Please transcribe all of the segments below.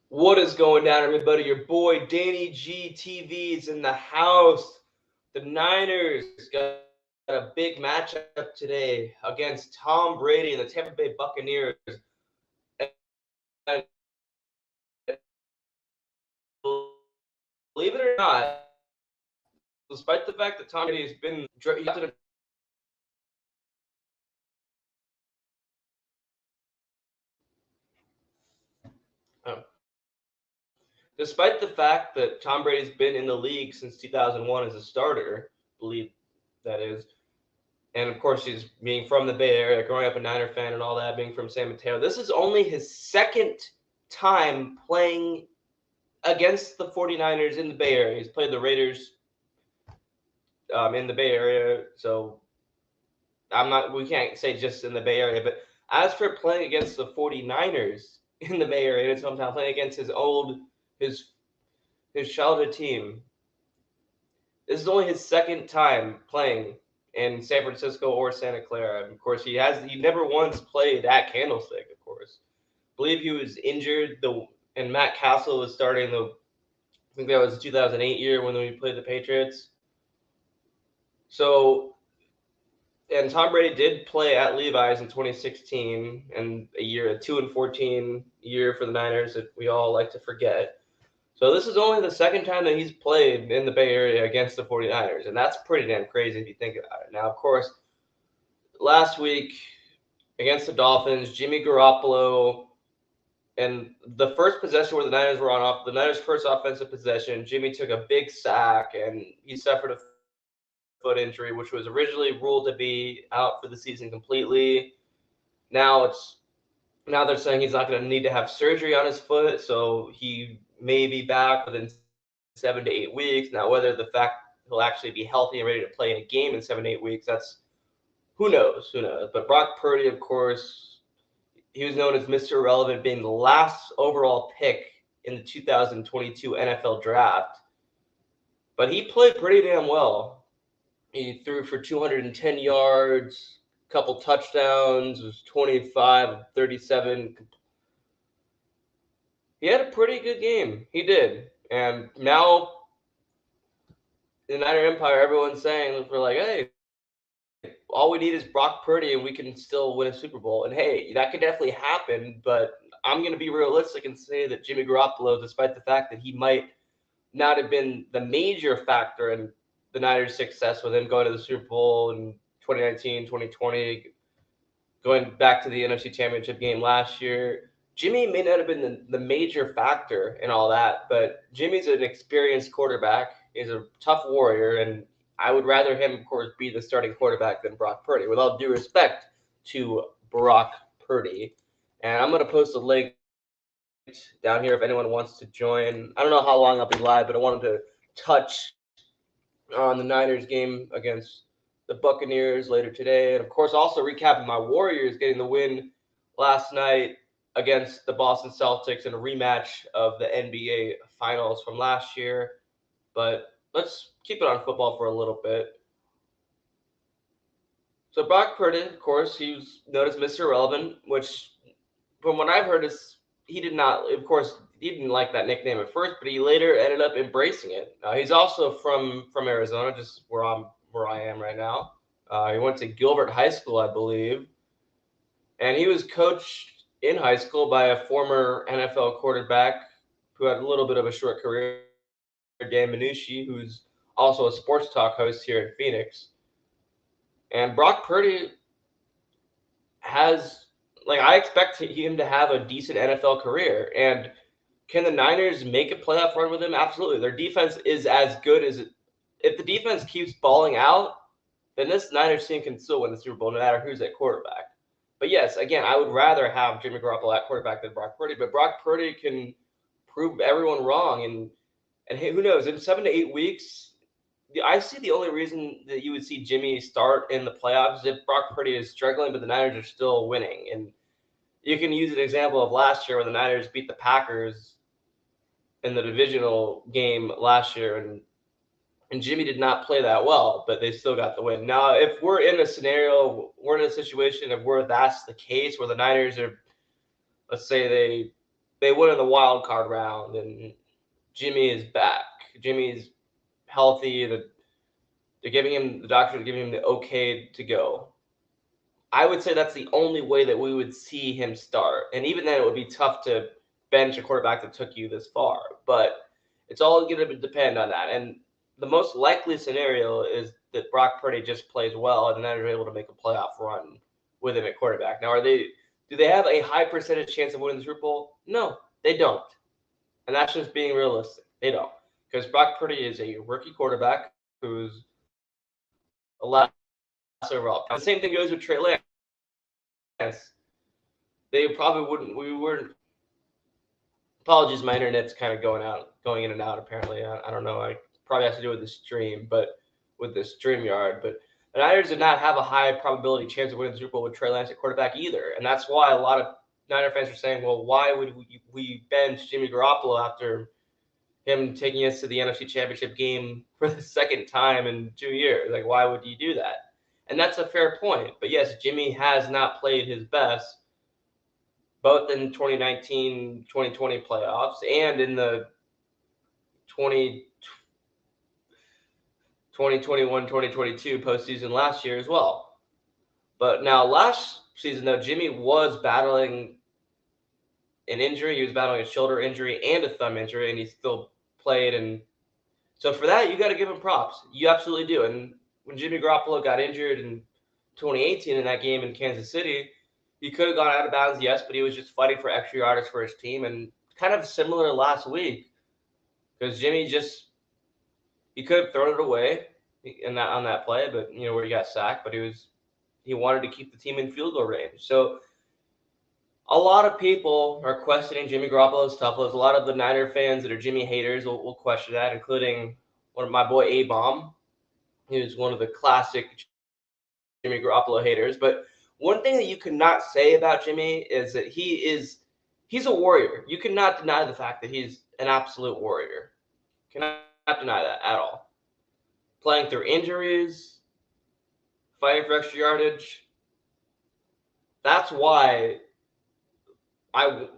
What is going down, everybody? Your boy Danny G TV is in the house. The Niners got a big matchup today against Tom Brady and the Tampa Bay Buccaneers. And believe it or not, despite the fact that Tom Brady has been drafted in despite the fact that Tom Brady's been in the league since 2001 as a starter, believe that is, and of course he's being from the Bay Area, growing up a Niner fan and all that, being from San Mateo. This is only his second time playing against the 49ers in the Bay Area. He's played the Raiders in the Bay Area, so we can't say just in the Bay Area, but as for playing against the 49ers in the Bay Area in his hometown, playing against his his childhood team, this is only his second time playing in San Francisco or Santa Clara. And of course, he never once played at Candlestick. Of course, I believe he was injured. And Matt Castle was starting I think that was the 2008 year when we played the Patriots. So, and Tom Brady did play at Levi's in 2016, and a 2-14 year for the Niners that we all like to forget. So this is only the second time that he's played in the Bay Area against the 49ers, and that's pretty damn crazy if you think about it. Now, of course, last week against the Dolphins, Jimmy Garoppolo, and the first possession where the Niners were the Niners' first offensive possession, Jimmy took a big sack, and he suffered a foot injury, which was originally ruled to be out for the season completely. Now now they're saying he's not going to need to have surgery on his foot, so he may be back within 7 to 8 weeks. Now, whether the fact he'll actually be healthy and ready to play in a game in 7 to 8 weeks, that's who knows, who knows. But Brock Purdy, of course, he was known as Mr. Irrelevant, being the last overall pick in the 2022 NFL Draft. But he played pretty damn well. He threw for 210 yards, a couple touchdowns, was 25 of 37. He had a pretty good game. He did. And now in the Niner Empire, everyone's saying, we're like, hey, all we need is Brock Purdy and we can still win a Super Bowl. And hey, that could definitely happen, but I'm going to be realistic and say that Jimmy Garoppolo, despite the fact that he might not have been the major factor in the Niners' success with him going to the Super Bowl in 2019, 2020, going back to the NFC Championship game last year. Jimmy may not have been the major factor in all that, but Jimmy's an experienced quarterback. He's a tough warrior, and I would rather him, of course, be the starting quarterback than Brock Purdy, with all due respect to Brock Purdy. And I'm going to post a link down here if anyone wants to join. I don't know how long I'll be live, but I wanted to touch on the Niners game against the Buccaneers later today. And of course, also recapping my Warriors getting the win last night against the Boston Celtics in a rematch of the NBA Finals from last year. But let's keep it on football for a little bit. So Brock Purdy, of course, he was known as Mr. Irrelevant, which from what I've heard is he did not, of course, he didn't like that nickname at first, but he later ended up embracing it. He's also from Arizona, just where I am right now. He went to Gilbert High School, I believe, and he was coached in high school by a former NFL quarterback who had a little bit of a short career, Dan Minucci, who's also a sports talk host here in Phoenix. And Brock Purdy has, like, I expect him to have a decent NFL career. And can the Niners make a playoff run with him? Absolutely. Their defense is as good as it. If the defense keeps balling out, then this Niners team can still win the Super Bowl no matter who's at quarterback. But yes, again, I would rather have Jimmy Garoppolo at quarterback than Brock Purdy. But Brock Purdy can prove everyone wrong, and hey, who knows? In 7 to 8 weeks, I see the only reason that you would see Jimmy start in the playoffs is if Brock Purdy is struggling, but the Niners are still winning. And you can use an example of last year when the Niners beat the Packers in the divisional game last year, and Jimmy did not play that well, but they still got the win. Now, if we're in a scenario, we're in a situation of where that's the case, where the Niners are, let's say they went in the wild card round, and Jimmy is back. Jimmy's healthy. The doctors are giving him the okay to go. I would say that's the only way that we would see him start. And even then, it would be tough to bench a quarterback that took you this far. But it's all going to depend on that. And the most likely scenario is that Brock Purdy just plays well and then they're able to make a playoff run with him at quarterback. Now, do they have a high percentage chance of winning the Super Bowl? No, they don't. And that's just being realistic. They don't. Because Brock Purdy is a rookie quarterback who's a last overall. The same thing goes with Trey Lance. They probably wouldn't. We weren't. Apologies, my internet's kind of going in and out. Apparently, I don't know. I probably has to do with the stream, but with the StreamYard. But the Niners did not have a high probability chance of winning the Super Bowl with Trey Lance at quarterback either, and that's why a lot of Niner fans are saying, "Well, why would we bench Jimmy Garoppolo after him taking us to the NFC Championship game for the second time in 2 years? Like, why would you do that?" And that's a fair point. But yes, Jimmy has not played his best, both in 2019-2020 playoffs and in the 2021-2022 postseason last year as well. But now last season, though, Jimmy was battling an injury. He was battling a shoulder injury and a thumb injury, and he still played. And so for that, you got to give him props. You absolutely do. And when Jimmy Garoppolo got injured in 2018 in that game in Kansas City, he could have gone out of bounds, yes, but he was just fighting for extra yardage for his team. And kind of similar last week, because Jimmy he could have thrown it away on that play, but where he got sacked, but he wanted to keep the team in field goal range. So a lot of people are questioning Jimmy Garoppolo's toughness. A lot of the Niner fans that are Jimmy haters will question that, including one of my boy A-Bomb, who's one of the classic Jimmy Garoppolo haters. But one thing that you cannot say about Jimmy is that he's a warrior. You cannot deny the fact that he's an absolute warrior. Cannot deny that at all. Playing through injuries, fighting for extra yardage. That's why I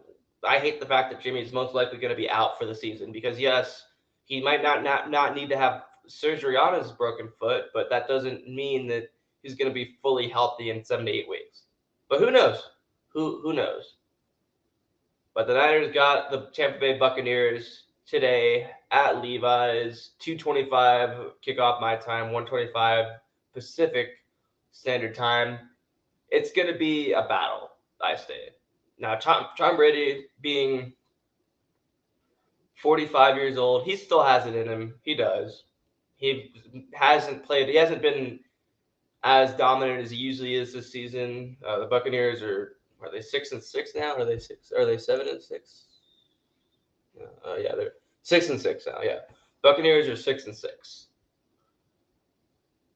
hate the fact that Jimmy's most likely going to be out for the season, because yes, he might not need to have surgery on his broken foot, but that doesn't mean that he's going to be fully healthy in 7 to 8 weeks. But who knows? Who knows? But the Niners got the Tampa Bay Buccaneers today at Levi's, 2:25 kickoff my time, 1:25 Pacific Standard Time. It's going to be a battle, I say. Now, Tom Brady, being 45 years old, he still has it in him. He does. He hasn't been as dominant as he usually is this season. The Buccaneers are they 6-6 now? Are they 7-6? Yeah, they're 6-6 now. Yeah, Buccaneers are 6-6.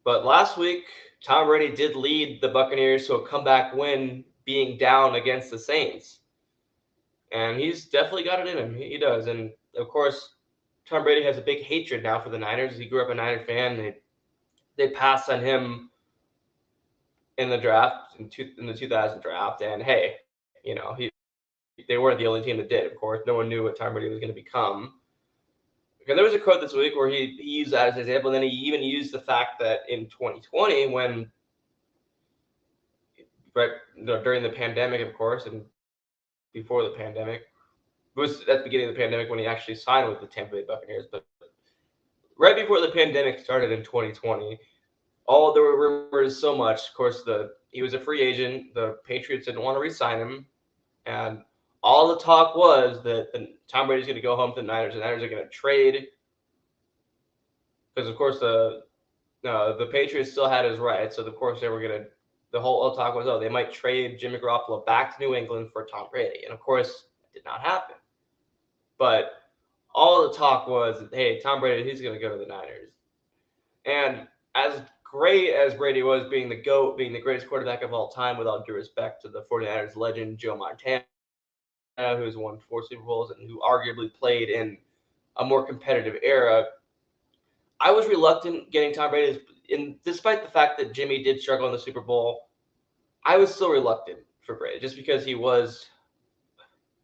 But last week, Tom Brady did lead the Buccaneers to a comeback win, being down against the Saints, and he's definitely got it in him. He does, and of course, Tom Brady has a big hatred now for the Niners. He grew up a Niner fan. They passed on him in the draft in the 2000 draft, and hey, they weren't the only team that did. Of course, no one knew what Tom Brady was going to become. And there was a quote this week where he used that as an example, and then he even used the fact that in 2020, when during the pandemic, of course, and before the pandemic, it was at the beginning of the pandemic when he actually signed with the Tampa Bay Buccaneers, but right before the pandemic started in 2020, there were rumors so much. Of course, he was a free agent. The Patriots didn't want to re-sign him, and all the talk was that Tom Brady's going to go home to the Niners. The Niners are going to trade, because of course the Patriots still had his rights. So of course they were going to. The whole talk was, they might trade Jimmy Garoppolo back to New England for Tom Brady, and of course it did not happen. But all the talk was, hey, Tom Brady, he's going to go to the Niners. And as great as Brady was, being the GOAT, being the greatest quarterback of all time, with all due respect to the 49ers legend Joe Montana, who's won 4 Super Bowls and who arguably played in a more competitive era, I was reluctant getting Tom Brady. Despite the fact that Jimmy did struggle in the Super Bowl, I was still reluctant for Brady, just because he was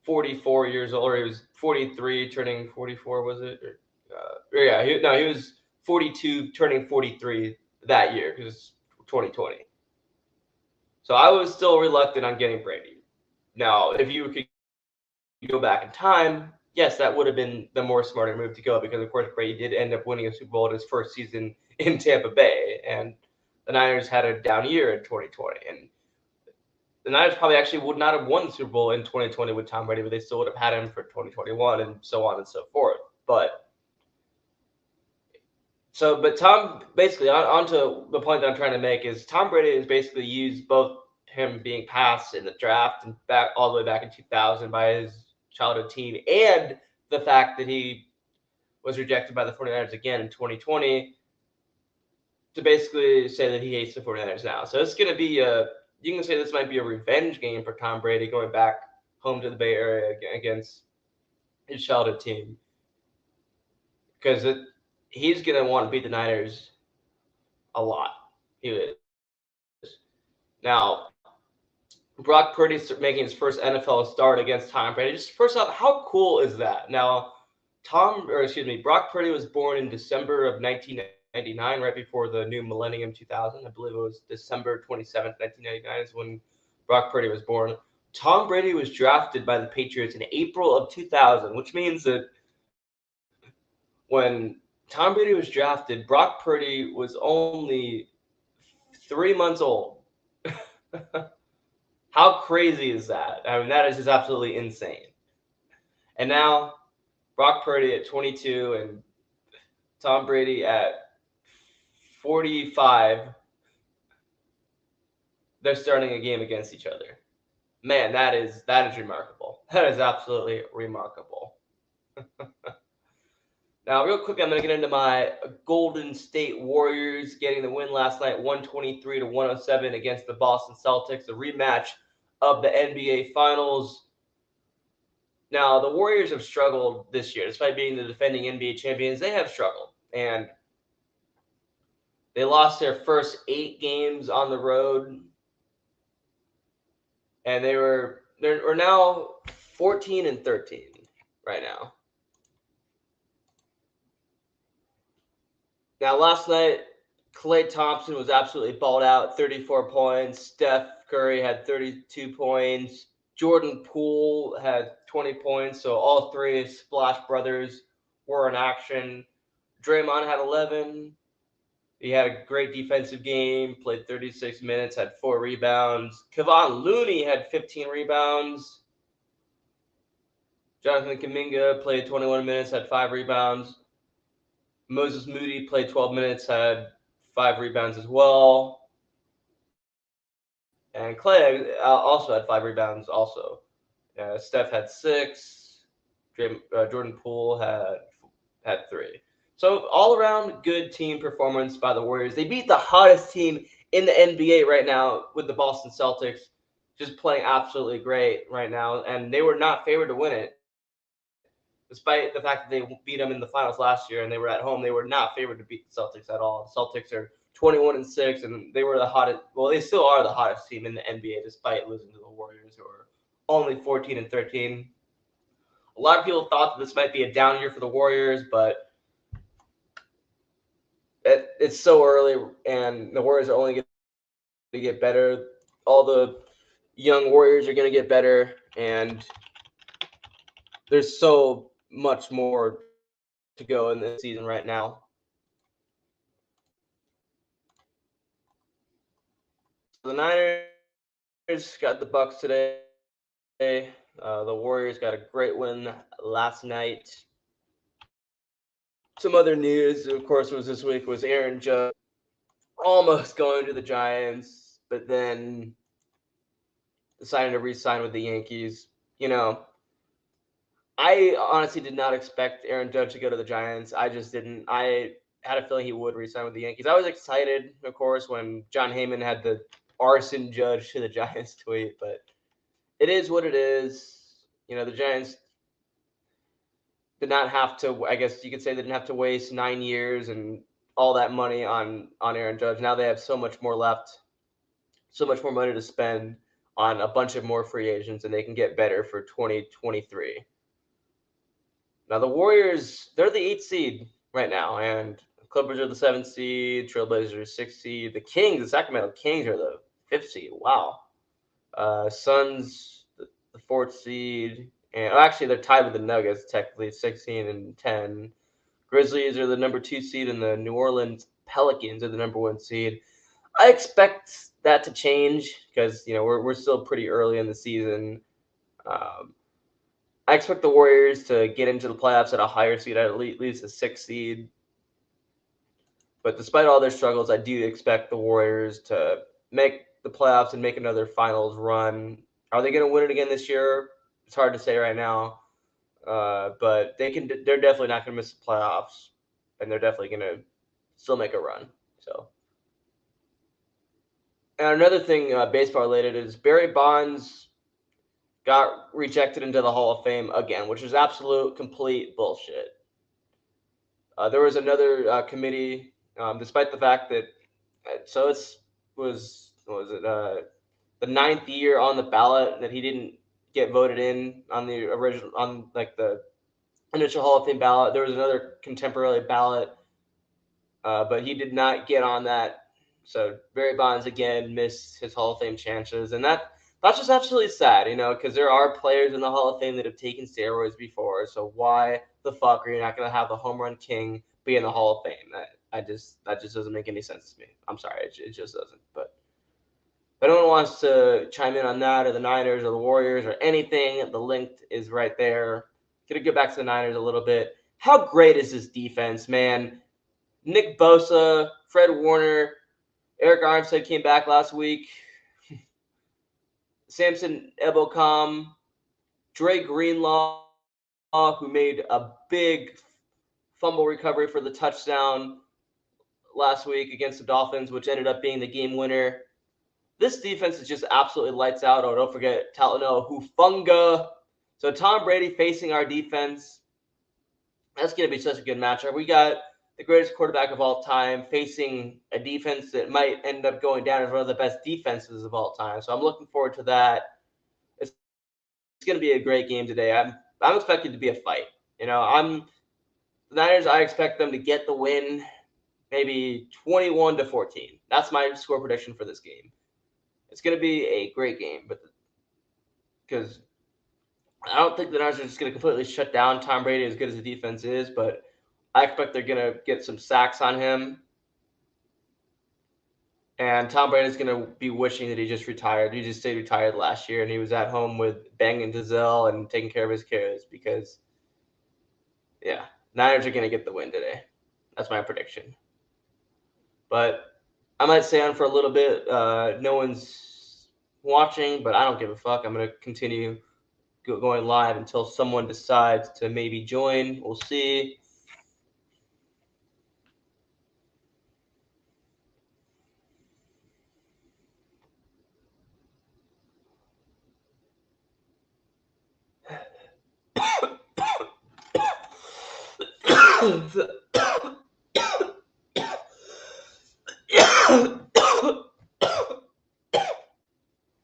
44 years old, or he was 43, turning 44, was it? He was 42, turning 43 that year, because it's 2020. So I was still reluctant on getting Brady. Now, if you could go back in time, yes, that would have been the more smarter move to go, because of course Brady did end up winning a Super Bowl in his first season in Tampa Bay, and the Niners had a down year in 2020, and the Niners probably actually would not have won the Super Bowl in 2020 with Tom Brady, but they still would have had him for 2021 and so on and so forth. But Tom, basically, on to the point that I'm trying to make is Tom Brady has basically used both him being passed in the draft and back all the way back in 2000 by his childhood team, and the fact that he was rejected by the 49ers again in 2020 to basically say that he hates the 49ers now. So it's going to be you can say this might be a revenge game for Tom Brady going back home to the Bay Area against his childhood team, because he's going to want to beat the Niners a lot. He is. Now, Brock Purdy making his first NFL start against Tom Brady. Just first off, how cool is that? Now, Brock Purdy was born in December of 1999, right before the new millennium 2000. I believe it was December 27th, 1999 is when Brock Purdy was born. Tom Brady was drafted by the Patriots in April of 2000, which means that when Tom Brady was drafted, Brock Purdy was only 3 months old. How crazy is that? I mean, that is just absolutely insane. And now, Brock Purdy at 22 and Tom Brady at 45, they're starting a game against each other. Man, that is remarkable. That is absolutely remarkable. Now, real quick, I'm going to get into my Golden State Warriors getting the win last night, 123-107 against the Boston Celtics, the rematch of the NBA Finals. Now, the Warriors have struggled this year. Despite being the defending NBA champions, they have struggled. And they lost their first 8 games on the road. And they're now 14-13 right now. Now, last night, Klay Thompson was absolutely balled out, 34 points. Steph Curry had 32 points. Jordan Poole had 20 points. So all three Splash Brothers were in action. Draymond had 11. He had a great defensive game, played 36 minutes, had 4 rebounds. Kevon Looney had 15 rebounds. Jonathan Kuminga played 21 minutes, had 5 rebounds. Moses Moody played 12 minutes, had 5 rebounds as well. And Klay also had 5 rebounds also. Steph had 6. Jordan Poole had 3. So all around good team performance by the Warriors. They beat the hottest team in the NBA right now with the Boston Celtics, just playing absolutely great right now. And they were not favored to win it. Despite the fact that they beat them in the finals last year and they were at home, they were not favored to beat the Celtics at all. The Celtics are 21-6, and they were the hottest. Well, they still are the hottest team in the NBA, despite losing to the Warriors, who are only 14-13. A lot of people thought that this might be a down year for the Warriors, but it's so early, and the Warriors are only going to get better. All the young Warriors are going to get better, and there's so much more to go in this season right now. The Niners got the Bucks today. The Warriors got a great win last night. Some other news, of course, was this week was Aaron Judge almost going to the Giants, but then decided to re-sign with the Yankees. I honestly did not expect Aaron Judge to go to the Giants. I just didn't. I had a feeling he would re-sign with the Yankees. I was excited, of course, when John Heyman had the arson Judge to the Giants tweet, but it is what it is. The Giants did not have to, I guess you could say they didn't have to waste 9 years and all that money on Aaron Judge. Now they have so much more left, so much more money to spend on a bunch of more free agents, and they can get better for 2023. Now the Warriors, they're the 8th seed right now, and Clippers are the 7th seed, Trailblazers are 6th seed, the Kings, the Sacramento Kings are the 5th seed. Wow. Suns, the 4th seed, and actually they're tied with the Nuggets technically, 16 and 10. Grizzlies are the number 2 seed, and the New Orleans Pelicans are the number 1 seed. I expect that to change because we're still pretty early in the season. I expect the Warriors to get into the playoffs at a higher seed, at least a 6th seed. But despite all their struggles, I do expect the Warriors to make the playoffs and make another finals run. Are they going to win it again this year? It's hard to say right now. But they can. They're definitely not going to miss the playoffs, and they're definitely going to still make a run. So, and another thing, baseball related, is Barry Bonds got rejected into the Hall of Fame again, which is absolute complete bullshit. There was another committee, despite the fact that so it's was what was it the 9th year on the ballot that he didn't get voted in on the original on like the initial Hall of Fame ballot. There was another contemporary ballot, but he did not get on that. So Barry Bonds again missed his Hall of Fame chances, and that's just absolutely sad, because there are players in the Hall of Fame that have taken steroids before. So why the fuck are you not going to have the home run king be in the Hall of Fame? That just doesn't make any sense to me. I'm sorry, it just doesn't. But if anyone wants to chime in on that, or the Niners, or the Warriors, or anything, the link is right there. Gonna get back to the Niners a little bit. How great is this defense, man? Nick Bosa, Fred Warner, Eric Armstead came back last week. Samson Ebokam, Dre Greenlaw, who made a big fumble recovery for the touchdown last week against the Dolphins, which ended up being the game winner. This defense is just absolutely lights out. Oh, don't forget Talanoa Hufanga. So Tom Brady facing our defense. That's going to be such a good matchup. We got the greatest quarterback of all time facing a defense that might end up going down as one of the best defenses of all time. So I'm looking forward to that. It's going to be a great game today. I'm expecting it to be a fight. The Niners, I expect them to get the win, maybe 21-14. That's my score prediction for this game. It's going to be a great game, but because I don't think the Niners are just going to completely shut down Tom Brady as good as the defense is, but I expect they're going to get some sacks on him. And Tom Brady's going to be wishing that he just retired. He just stayed retired last year, and he was at home with Bang and Giselle and taking care of his kids because, yeah, Niners are going to get the win today. That's my prediction. But I might stay on for a little bit. No one's watching, but I don't give a fuck. I'm going to continue going live until someone decides to maybe join. We'll see.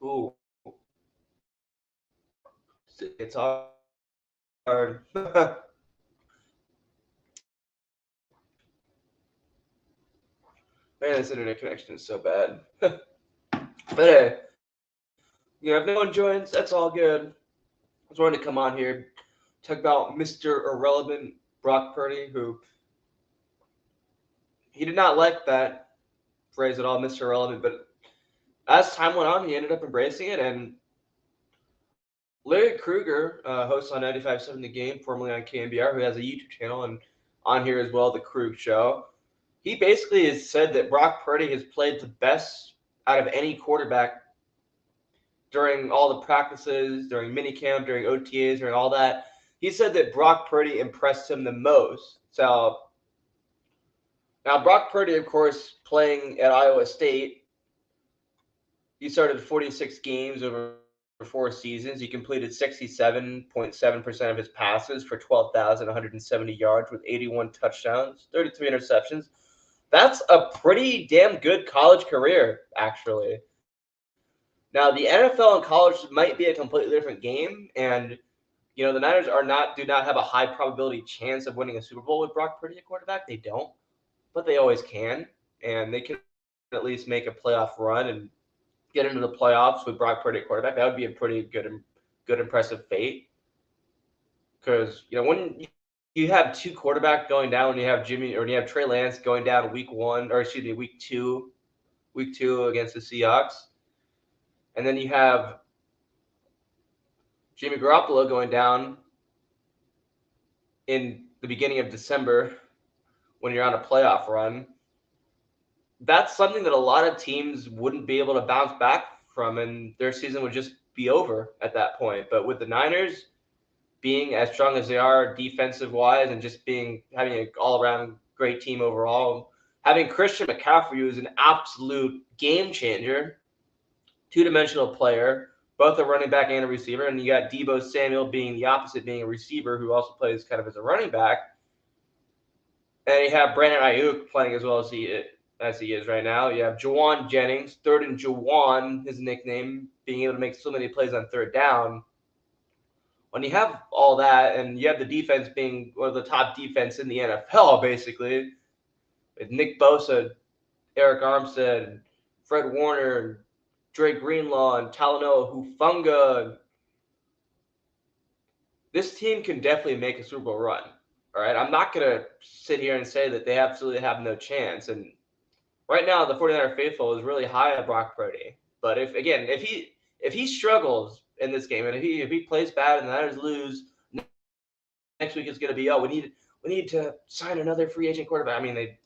Ooh. It's hard. Man, this internet connection is so bad. But hey, if no one joins, that's all good. I just wanted to come on here, talk about Mr. Irrelevant Brock Purdy, who he did not like that phrase at all, Mr. Irrelevant, but as time went on, he ended up embracing it. And Larry Krueger, host on 95.7 The Game, formerly on KNBR, who has a YouTube channel and on here as well, The Krug Show, he basically has said that Brock Purdy has played the best out of any quarterback during all the practices, during minicamp, during OTAs, during all that. He said that Brock Purdy impressed him the most. So now Brock Purdy, of course, playing at Iowa State, he started 46 games over 4 seasons. He completed 67.7% of his passes for 12,170 yards with 81 touchdowns, 33 interceptions. That's a pretty damn good college career, actually. Now, the NFL and college might be a completely different game, and the Niners do not have a high probability chance of winning a Super Bowl with Brock Purdy at quarterback. They don't, but they always can, and they can at least make a playoff run and get into the playoffs with Brock Purdy at quarterback. That would be a pretty good, impressive feat. Because when you have two quarterbacks going down, when you have Trey Lance going down week two against the Seahawks, and then you have Jimmy Garoppolo going down in the beginning of December when you're on a playoff run. That's something that a lot of teams wouldn't be able to bounce back from, and their season would just be over at that point. But with the Niners being as strong as they are defensive wise and just having an all around great team overall, having Christian McCaffrey, who is an absolute game changer, 2-dimensional player, both a running back and a receiver, and you got Deebo Samuel being the opposite, being a receiver who also plays kind of as a running back, and you have Brandon Ayuk playing as well as he is right now. You have Juwan Jennings, Third and Juwan, his nickname, being able to make so many plays on third down. When you have all that, and you have the defense being one of the top defense in the NFL, basically, with Nick Bosa, Eric Armstead, Fred Warner, Dre Greenlaw, and Talanoa Hufanga, this team can definitely make a Super Bowl run. All right, I'm not going to sit here and say that they absolutely have no chance. And right now, the 49er faithful is really high on Brock Purdy. But if he struggles in this game, and if he plays bad and the Niners lose, next week it's going to be, we need to sign another free agent quarterback. I mean, I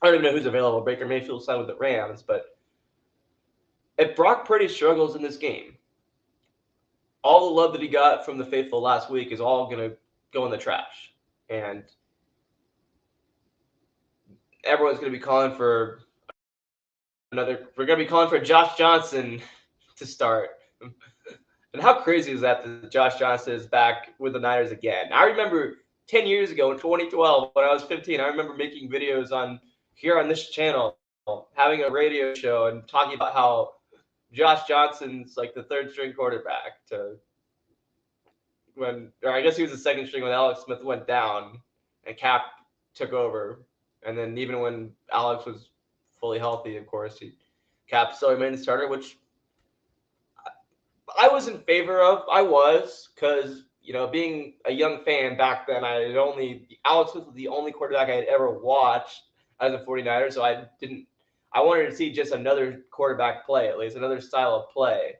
don't even know who's available. Baker Mayfield signed with the Rams, but if Brock Purdy struggles in this game, all the love that he got from the faithful last week is all going to go in the trash. And everyone's going to be calling for we're going to be calling for Josh Johnson to start. And how crazy is that Josh Johnson is back with the Niners again? I remember 10 years ago in 2012 when I was 15, I remember making videos here on this channel, having a radio show and talking about how Josh Johnson's like the third string quarterback or I guess he was the second string when Alex Smith went down and Cap took over. And then even when Alex was fully healthy, of course, Cap still remained the starter, which I was in favor of. I was, because being a young fan back then, Alex Smith was the only quarterback I had ever watched as a 49er, so I wanted to see just another quarterback play, at least another style of play.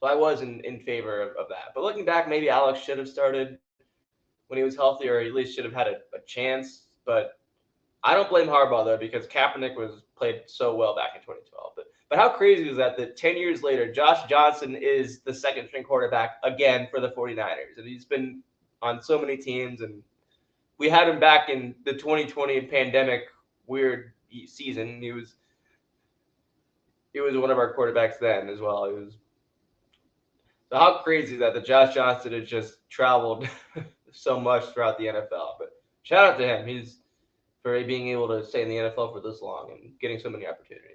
So I was in favor of that. But looking back, maybe Alex should have started when he was healthy, or at least should have had a chance. But I don't blame Harbaugh, though, because Kaepernick played so well back in 2012. But how crazy is that 10 years later, Josh Johnson is the second string quarterback again for the 49ers. And he's been on so many teams. And we had him back in the 2020 pandemic weird season. He was one of our quarterbacks then as well. So how crazy is that Josh Johnson has just traveled so much throughout the NFL. But shout out to him. For being able to stay in the NFL for this long and getting so many opportunities.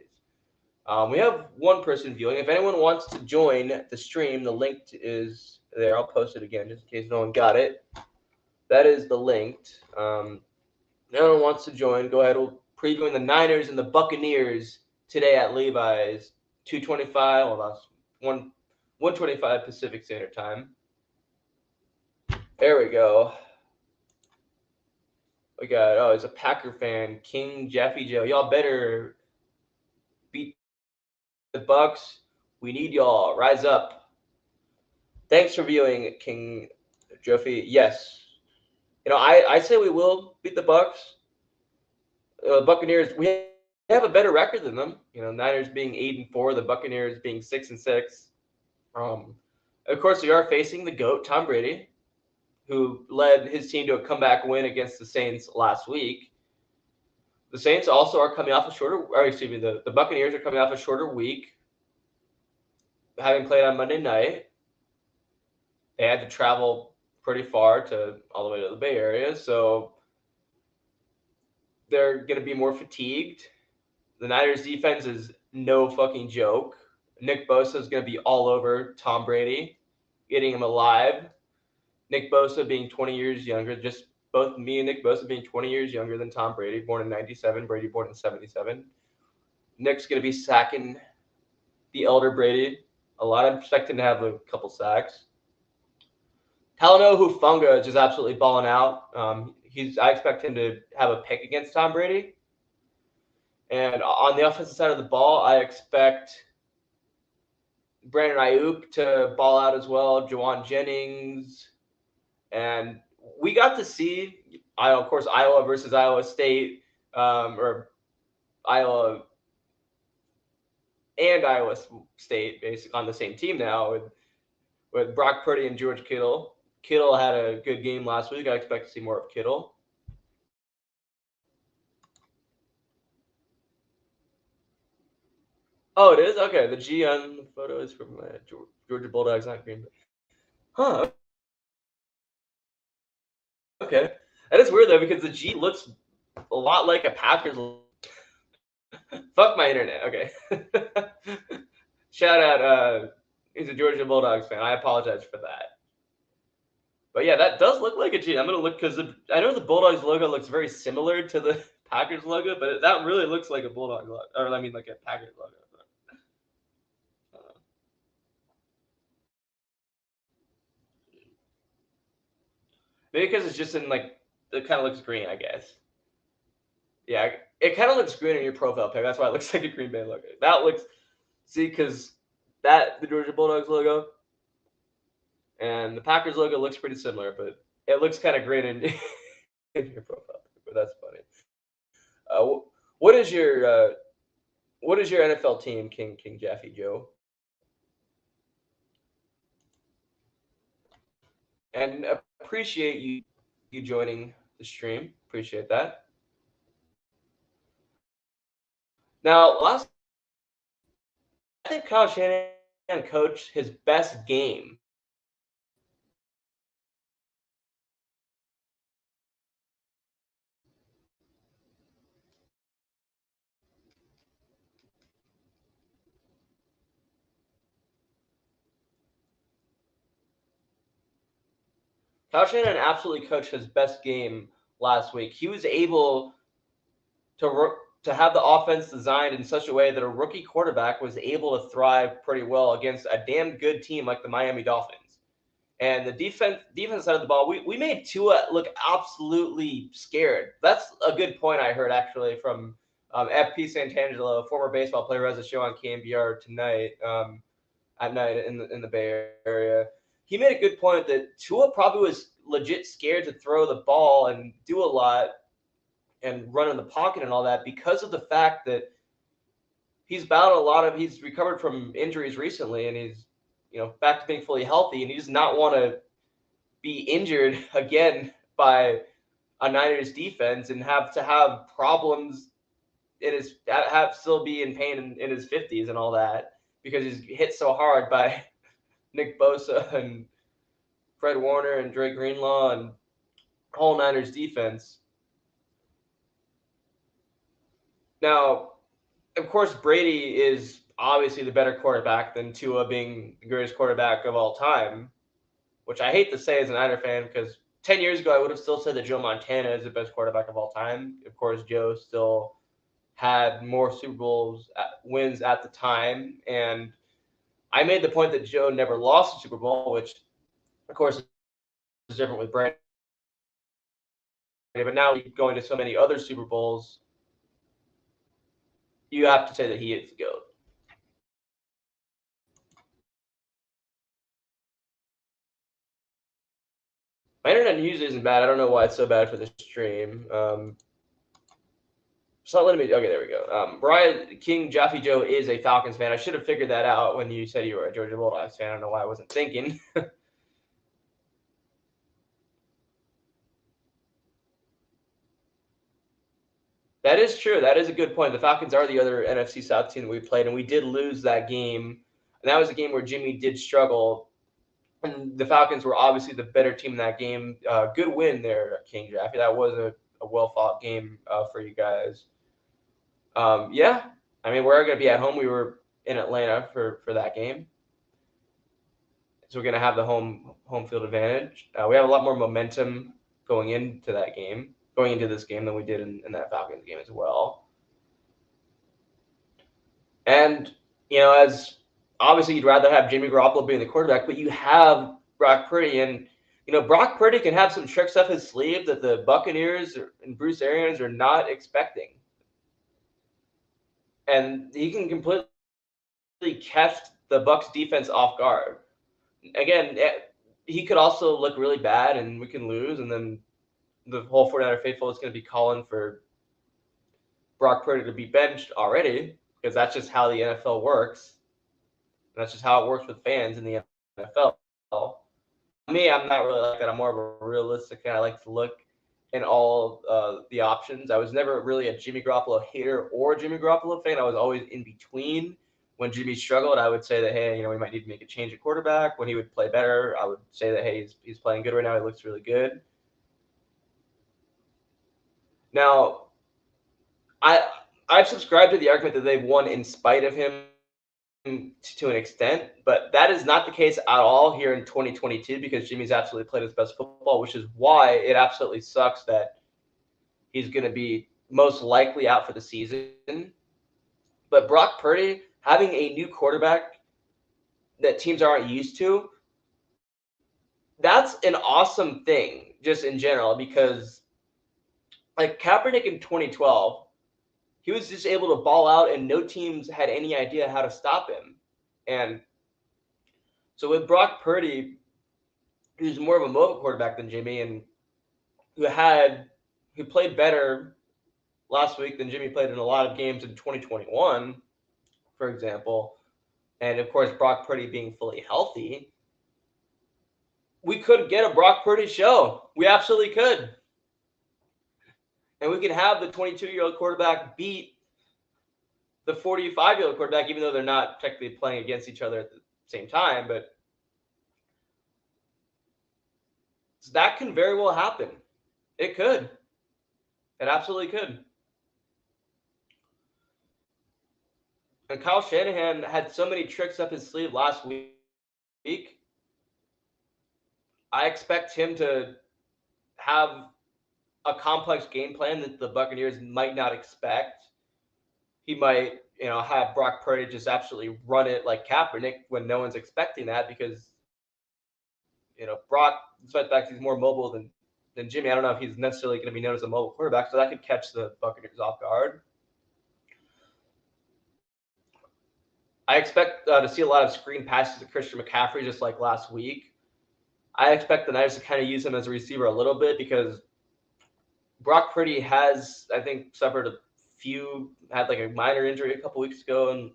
We have one person viewing. If anyone wants to join the stream, the link is there. I'll post it again just in case no one got it. That is the link. If anyone wants to join, go ahead. We're previewing the Niners and the Buccaneers today at Levi's, 2:25. Well, that's 1:25 Pacific Standard Time. There we go. We got, he's a Packer fan, King Jeffy Joe. Y'all better beat the Bucks. We need y'all. Rise up. Thanks for viewing, King Jeffy. Yes. I say we will beat the Bucks. Buccaneers, we have a better record than them. Niners being 8-4, the Buccaneers being 6-6. Of course, we are facing the GOAT, Tom Brady, who led his team to a comeback win against the Saints last week. The Saints also are coming off the Buccaneers are coming off a shorter week, having played on Monday night. They had to travel pretty far all the way to the Bay Area, so they're going to be more fatigued. The Niners defense is no fucking joke. Nick Bosa is going to be all over Tom Brady, getting him alive. Nick Bosa being 20 years younger, just both me and Nick Bosa being 20 years younger than Tom Brady, born in 97, Brady born in 77. Nick's going to be sacking the elder Brady a lot. I'm expecting to have a couple sacks. Talanoa Hufanga is just absolutely balling out. I expect him to have a pick against Tom Brady. And on the offensive side of the ball, I expect Brandon Ayuk to ball out as well, Juwan Jennings. And we got to see, of course, Iowa versus Iowa State, or Iowa and Iowa State, basically on the same team now with Brock Purdy and George Kittle. Kittle had a good game last week. I expect to see more of Kittle. Oh, it is? Okay. The G on the photo is from Georgia Bulldogs, not Green Bay. Huh. Okay. That is weird, though, because the G looks a lot like a Packers. Fuck my internet. Okay. Shout out. He's a Georgia Bulldogs fan. I apologize for that. But yeah, that does look like a G. I'm going to look because I know the Bulldogs logo looks very similar to the Packers logo, but that really looks like a Bulldog logo. Or, I mean, like a Packers logo. Maybe because it's just in like it kind of looks green, I guess. Yeah, it kind of looks green in your profile pic. That's why it looks like a Green Bay logo. That looks because the Georgia Bulldogs logo and the Packers logo looks pretty similar, but it looks kind of green in your profile pic. But that's funny. Uh, what is your NFL team, King Jaffe Joe? And appreciate you joining the stream. Appreciate that. Now, I think Kyle Shanahan coached his best game. Kyle Shanahan absolutely coached his best game last week. He was able to have the offense designed in such a way that a rookie quarterback was able to thrive pretty well against a damn good team like the Miami Dolphins. And the defense side of the ball, we made Tua look absolutely scared. That's a good point I heard actually from FP Santangelo, a former baseball player who has a show on KNBR tonight at night in the Bay Area. He made a good point that Tua probably was legit scared to throw the ball and do a lot and run in the pocket and all that because of the fact that he's recovered from injuries recently and he's back to being fully healthy, and he does not want to be injured again by a Niners defense and have to have problems still be in pain in his 50s and all that because he's hit so hard by Nick Bosa and Fred Warner and Dre Greenlaw and whole Niners defense. Now, of course, Brady is obviously the better quarterback than Tua being the greatest quarterback of all time, which I hate to say as a Niner fan because 10 years ago I would have still said that Joe Montana is the best quarterback of all time. Of course, Joe still had more Super Bowls wins at the time, and I made the point that Joe never lost a Super Bowl, which, of course, is different with Brady. But now going to so many other Super Bowls, you have to say that he is the GOAT. My internet usually isn't bad. I don't know why it's so bad for the stream. It's not letting me. Okay, there we go. Brian King Jaffe Joe is a Falcons fan. I should have figured that out when you said you were a Georgia Bulldogs fan. I don't know why I wasn't thinking. That is true. That is a good point. The Falcons are the other NFC South team that we played, and we did lose that game. And that was a game where Jimmy did struggle. And the Falcons were obviously the better team in that game. Good win there, King Jaffe. That was a well-fought game for you guys. Yeah, I mean, we're going to be at home. We were in Atlanta for that game. So we're going to have the home field advantage. We have a lot more momentum going into this game than we did in that Falcons game as well. And, as obviously you'd rather have Jimmy Garoppolo being the quarterback, but you have Brock Purdy. And, Brock Purdy can have some tricks up his sleeve that the Buccaneers and Bruce Arians are not expecting. And he can completely catch the Bucs defense off guard. Again, he could also look really bad and we can lose, and then the whole 49er faithful is going to be calling for Brock Purdy to be benched already, because that's just how the NFL works. And that's just how it works with fans in the NFL. Me, I'm not really like that. I'm more of a realistic guy. I like to look in all the options. I was never really a Jimmy Garoppolo hater or a Jimmy Garoppolo fan. I was always in between. When Jimmy struggled, I would say that, hey, we might need to make a change at quarterback. When he would play better, I would say that, hey, he's playing good right now. He looks really good. Now, I've subscribed to the argument that they've won in spite of him to an extent, but that is not the case at all here in 2022, because Jimmy's absolutely played his best football, which is why it absolutely sucks that he's going to be most likely out for the season. But Brock Purdy, having a new quarterback that teams aren't used to, that's an awesome thing just in general, because like Kaepernick in 2012, he was just able to ball out and no teams had any idea how to stop him. And so with Brock Purdy, who's more of a mobile quarterback than Jimmy, and who played better last week than Jimmy played in a lot of games in 2021, for example, and of course Brock Purdy being fully healthy, we could get a Brock Purdy show. We absolutely could. And we could have the 22-year-old quarterback beat the 45-year-old quarterback, even though they're not technically playing against each other at the same time. But that can very well happen. It could. It absolutely could. And Kyle Shanahan had so many tricks up his sleeve last week. I expect him to have a complex game plan that the Buccaneers might not expect. He might, have Brock Purdy just absolutely run it like Kaepernick when no one's expecting that, because, Brock, despite the fact he's more mobile than Jimmy, I don't know if he's necessarily going to be known as a mobile quarterback, so that could catch the Buccaneers off guard. I expect to see a lot of screen passes to Christian McCaffrey, just like last week. I expect the Niners to kind of use him as a receiver a little bit, because Brock Purdy has, I think, had like a minor injury a couple weeks ago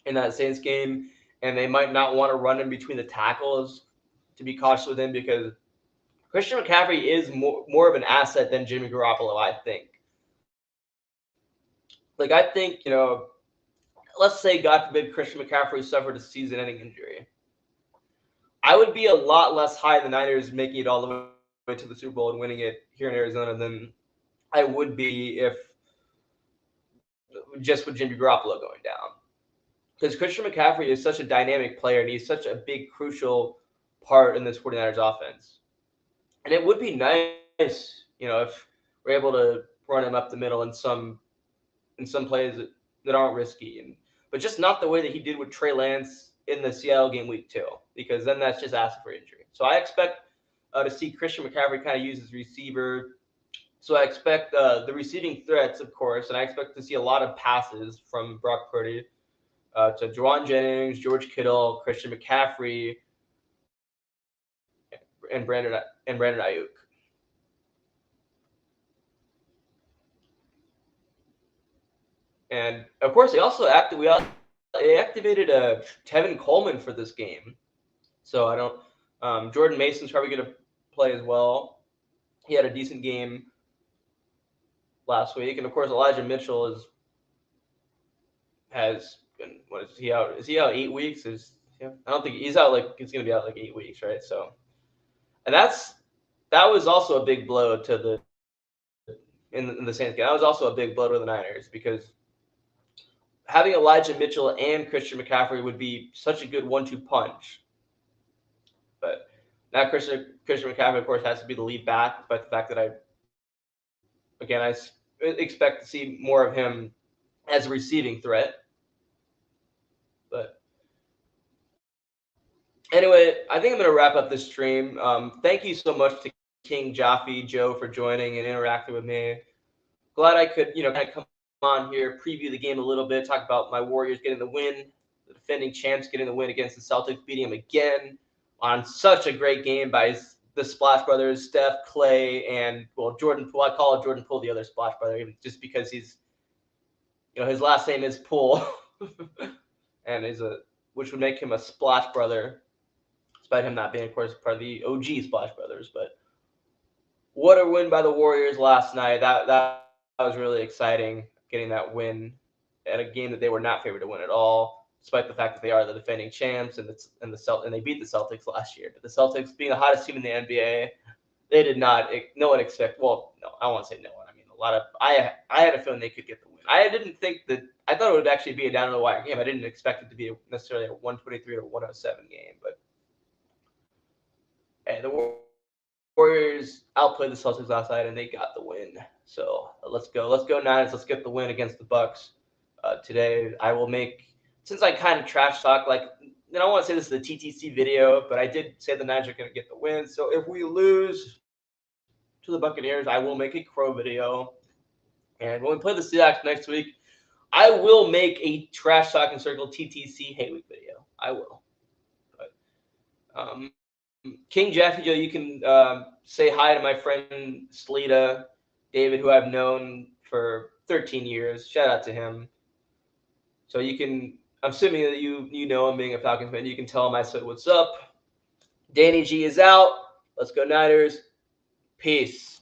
in that Saints game, and they might not want to run him between the tackles to be cautious with him, because Christian McCaffrey is more of an asset than Jimmy Garoppolo, I think. Like, I think, let's say, God forbid, Christian McCaffrey suffered a season-ending injury. I would be a lot less high the Niners making it all the way to the Super Bowl and winning it here in Arizona than I would be if just with Jimmy Garoppolo going down. Because Christian McCaffrey is such a dynamic player, and he's such a big, crucial part in this 49ers offense. And it would be nice, if we're able to run him up the middle in some plays that aren't risky, but just not the way that he did with Trey Lance in the Seattle game week 2, because then that's just asking for injury. So I expect to see Christian McCaffrey kind of use his receiver. So I expect the receiving threats, of course, and I expect to see a lot of passes from Brock Purdy to Juwan Jennings, George Kittle, Christian McCaffrey, and Brandon Ayuk. And of course, they activated Tevin Coleman for this game. So I don't. Jordan Mason's probably going to play as well. He had a decent game last week, and of course, Elijah Mitchell has been. What is he out? Is he out 8 weeks? I don't think he's out. He's going to be out 8 weeks, right? So, and that was also a big blow to in the Saints game. That was also a big blow to the Niners, because having Elijah Mitchell and Christian McCaffrey would be such a good 1-2 punch. But now Christian McCaffrey, of course, has to be the lead back, despite the fact that I expect to see more of him as a receiving threat. But anyway, I think I'm going to wrap up this stream. Thank you so much to King Jaffe, Joe, for joining and interacting with me. Glad I could, kind of come on here, preview the game a little bit, talk about my Warriors getting the win, the defending champs getting the win against the Celtics, beating them again on such a great game by the Splash Brothers, Steph, Clay, and, well, Jordan Poole. I call it Jordan Poole the other Splash Brother, just because he's, his last name is Poole, and which would make him a Splash Brother, despite him not being, of course, part of the OG Splash Brothers. But what a win by the Warriors last night. That was really exciting, getting that win at a game that they were not favored to win at all, despite the fact that they are the defending champs and they beat the Celtics last year. But the Celtics, being the hottest team in the NBA, they did not. No one expect. Well, no, I won't say no one. I mean, I had a feeling they could get the win. I didn't think that. I thought it would actually be a down the wire game. I didn't expect it to be necessarily a 123 or 107 game. But hey, the Warriors outplayed the Celtics last night, and they got the win. So let's go Niners. Let's get the win against the Bucks today. I will since I kind of trash talk, I don't want to say this is a TTC video, but I did say the Niners are going to get the win. So if we lose to the Buccaneers, I will make a Crow video. And when we play the Seahawks next week, I will make a Trash Talk and Circle TTC Hay Week video. I will. But King Jaffe Joe, you can say hi to my friend Sleeta, David, who I've known for 13 years. Shout out to him. So you can, I'm assuming that you know him being a Falcons fan. You can tell him I said what's up. Danny G is out. Let's go Niners. Peace.